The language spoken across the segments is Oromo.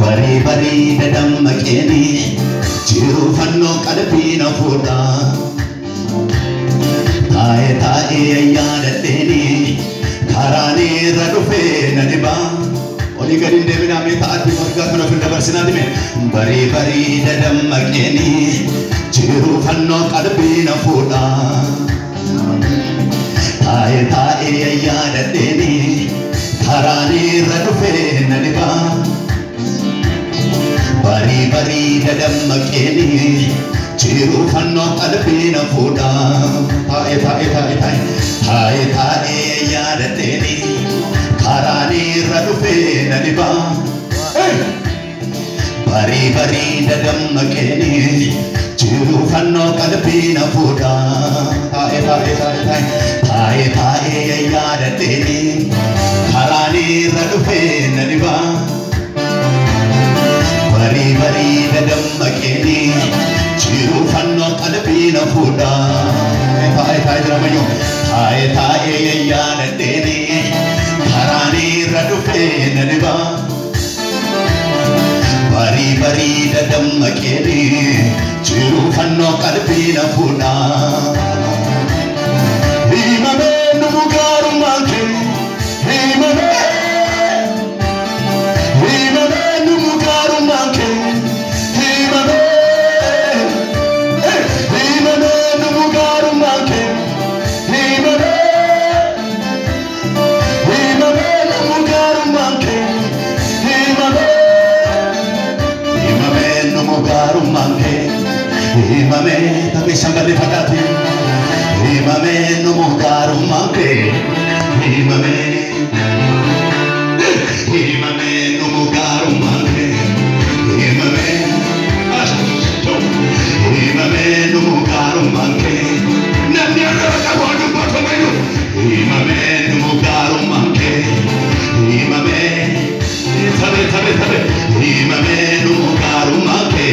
bari bari dadam makeni jiru fanno qalbina fuda tae ayyada deni karani radufe nadiba oli gadin devina me taati marga kana fil dabarsina dime bari bari dadam makeni jiru fanno qalbina fuda tae ayyada deni karani radufe nadiba bari bari dadam makeni jiru fanno qalbina fuda tae yada deni karani radufe nadiba bari bari dadam makeni jiru fanno qalbina fuda tae yada deni karani radufe nadiba bari bari dadam makeni jiru fanno qalbina fuda tae dramayo tae yada deni karani radufe nadiba bari bari dadam makeni jiru fanno qalbina fuda himame numugaru manke himame numugaru manke himame numugaru manke himame numugaru manke himame numugaru manke himame tapi sambali padati himame numugaru manke himame numugaru manke himame numugaru manke nani araka bodu bodu mayu himame numugaru manke himame tabe himame numugaru manke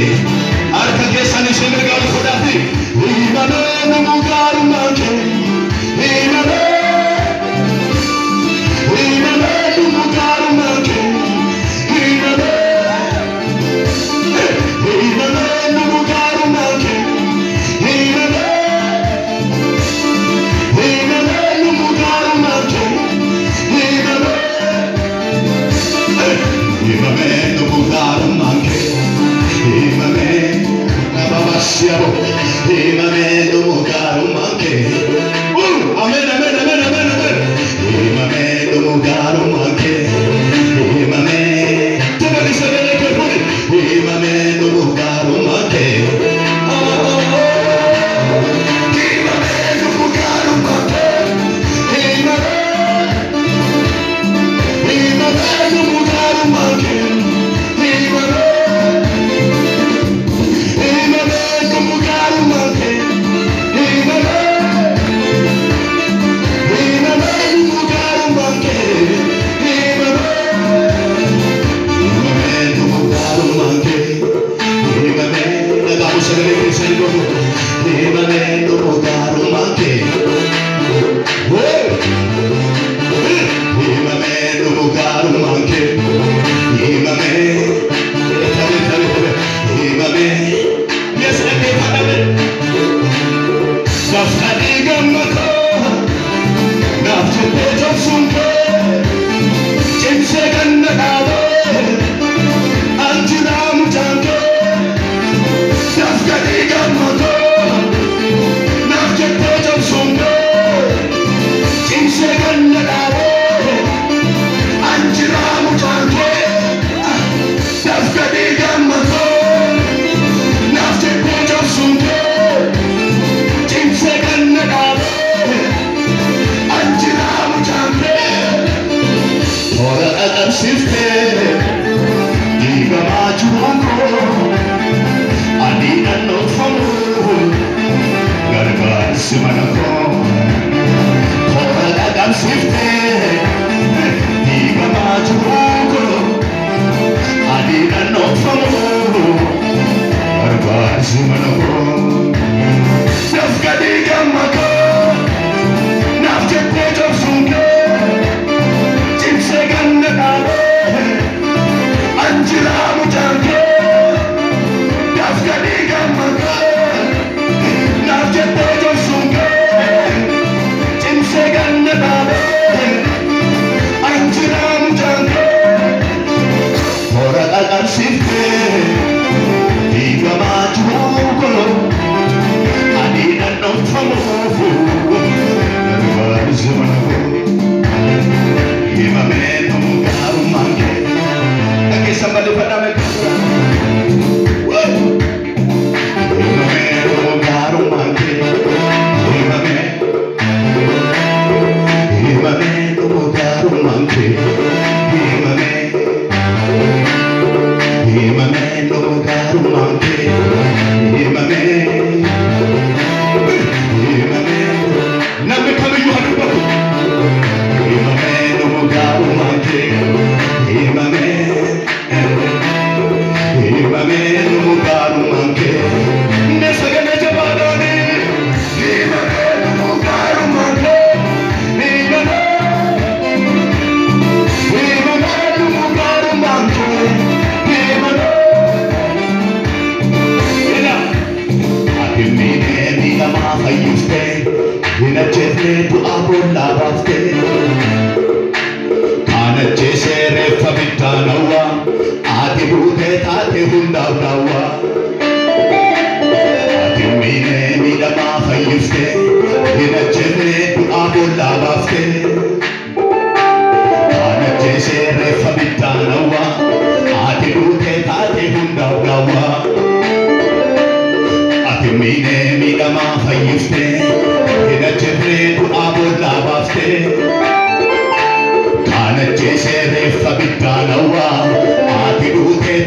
arka kesani shemergal khodati himame numugaru manke himame numugaru manke himame numugaru manke himame numugaru manke himame numugaru manke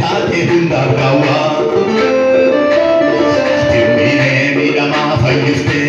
taate hundaaf gaawwaa. Ati miidhee miidhamaa fayyistee